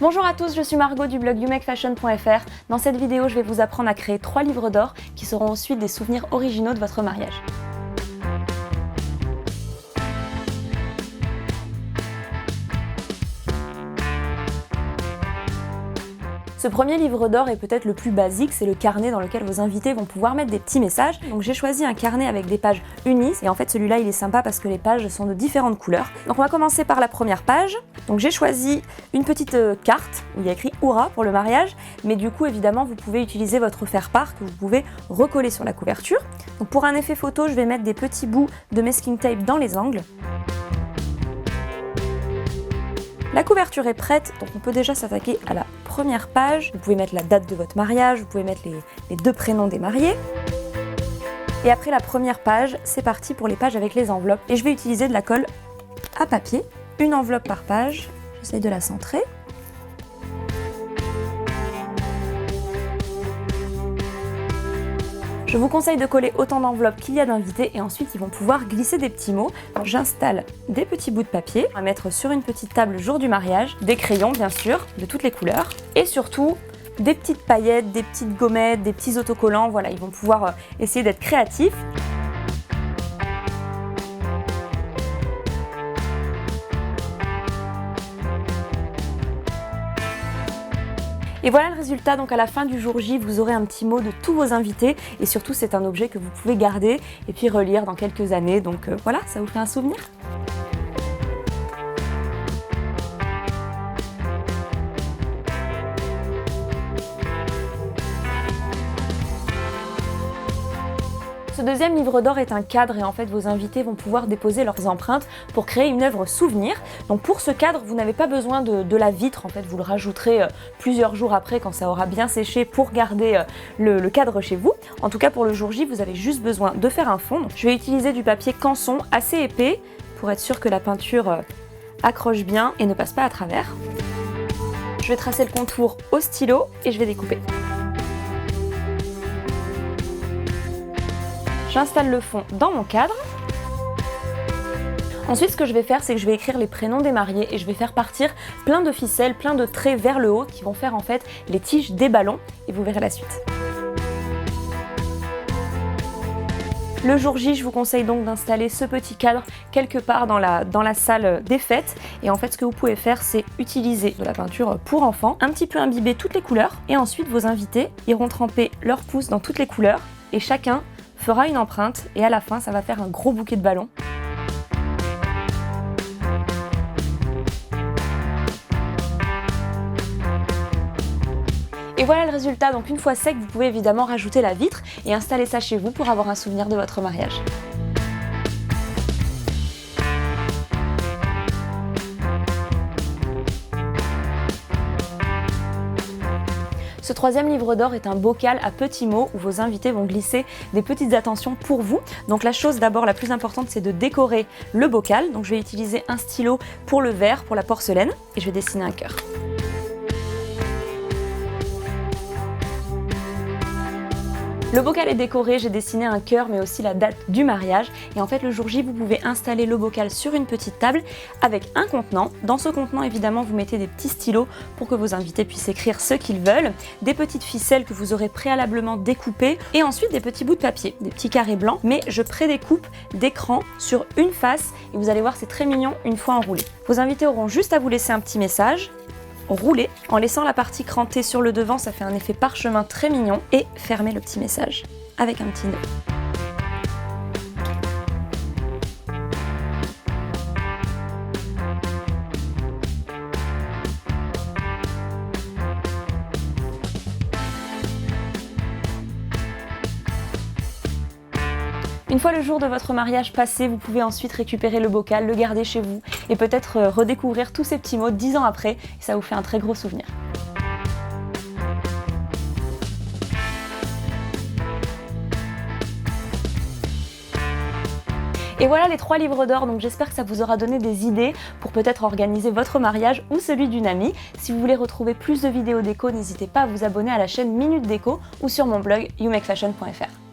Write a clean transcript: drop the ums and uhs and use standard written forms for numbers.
Bonjour à tous, je suis Margot du blog youmakefashion.fr. Dans cette vidéo, je vais vous apprendre à créer 3 livres d'or qui seront ensuite des souvenirs originaux de votre mariage. Ce premier livre d'or est peut-être le plus basique, c'est le carnet dans lequel vos invités vont pouvoir mettre des petits messages. Donc j'ai choisi un carnet avec des pages unies et en fait celui-là il est sympa parce que les pages sont de différentes couleurs. Donc on va commencer par la première page. Donc j'ai choisi une petite carte où il y a écrit Hourra pour le mariage, mais du coup évidemment vous pouvez utiliser votre faire-part que vous pouvez recoller sur la couverture. Donc pour un effet photo, je vais mettre des petits bouts de masking tape dans les angles. La couverture est prête, donc on peut déjà s'attaquer à la première page. Vous pouvez mettre la date de votre mariage, vous pouvez mettre les 2 prénoms des mariés. Et après la première page, c'est parti pour les pages avec les enveloppes. Et je vais utiliser de la colle à papier, une enveloppe par page. J'essaye de la centrer. Je vous conseille de coller autant d'enveloppes qu'il y a d'invités et ensuite ils vont pouvoir glisser des petits mots. J'installe des petits bouts de papier à mettre sur une petite table le jour du mariage, des crayons bien sûr, de toutes les couleurs et surtout des petites paillettes, des petites gommettes, des petits autocollants. Voilà, ils vont pouvoir essayer d'être créatifs. Et voilà le résultat, donc à la fin du jour J, vous aurez un petit mot de tous vos invités et surtout c'est un objet que vous pouvez garder et puis relire dans quelques années, donc voilà, ça vous fait un souvenir. Ce deuxième livre d'or est un cadre et en fait vos invités vont pouvoir déposer leurs empreintes pour créer une œuvre souvenir. Donc pour ce cadre, vous n'avez pas besoin de la vitre, en fait vous le rajouterez plusieurs jours après quand ça aura bien séché pour garder le cadre chez vous. En tout cas pour le jour J, vous avez juste besoin de faire un fond. Donc, je vais utiliser du papier canson assez épais pour être sûr que la peinture accroche bien et ne passe pas à travers. Je vais tracer le contour au stylo et je vais découper. J'installe le fond dans mon cadre. Ensuite, ce que je vais faire, c'est que je vais écrire les prénoms des mariés et je vais faire partir plein de ficelles, plein de traits vers le haut qui vont faire en fait les tiges des ballons et vous verrez la suite. Le jour J, je vous conseille donc d'installer ce petit cadre quelque part dans la salle des fêtes. Et en fait, ce que vous pouvez faire, c'est utiliser de la peinture pour enfants, un petit peu imbiber toutes les couleurs. Et ensuite, vos invités iront tremper leurs pouces dans toutes les couleurs et chacun fera une empreinte et à la fin ça va faire un gros bouquet de ballons. Et voilà le résultat, donc une fois sec vous pouvez évidemment rajouter la vitre et installer ça chez vous pour avoir un souvenir de votre mariage. Ce troisième livre d'or est un bocal à petits mots où vos invités vont glisser des petites attentions pour vous. Donc la chose d'abord la plus importante, c'est de décorer le bocal. Donc je vais utiliser un stylo pour le verre, pour la porcelaine et je vais dessiner un cœur. Le bocal est décoré, j'ai dessiné un cœur mais aussi la date du mariage et en fait le jour J vous pouvez installer le bocal sur une petite table avec un contenant. Dans ce contenant évidemment vous mettez des petits stylos pour que vos invités puissent écrire ce qu'ils veulent, des petites ficelles que vous aurez préalablement découpées et ensuite des petits bouts de papier, des petits carrés blancs mais je prédécoupe d'écran sur une face et vous allez voir c'est très mignon une fois enroulé. Vos invités auront juste à vous laisser un petit message. Rouler en laissant la partie crantée sur le devant, ça fait un effet parchemin très mignon et fermer le petit message avec un petit nœud. Une fois le jour de votre mariage passé, vous pouvez ensuite récupérer le bocal, le garder chez vous et peut-être redécouvrir tous ces petits mots 10 ans après et ça vous fait un très gros souvenir. Et voilà les 3 livres d'or, donc j'espère que ça vous aura donné des idées pour peut-être organiser votre mariage ou celui d'une amie. Si vous voulez retrouver plus de vidéos déco, n'hésitez pas à vous abonner à la chaîne Minute Déco ou sur mon blog youmakefashion.fr.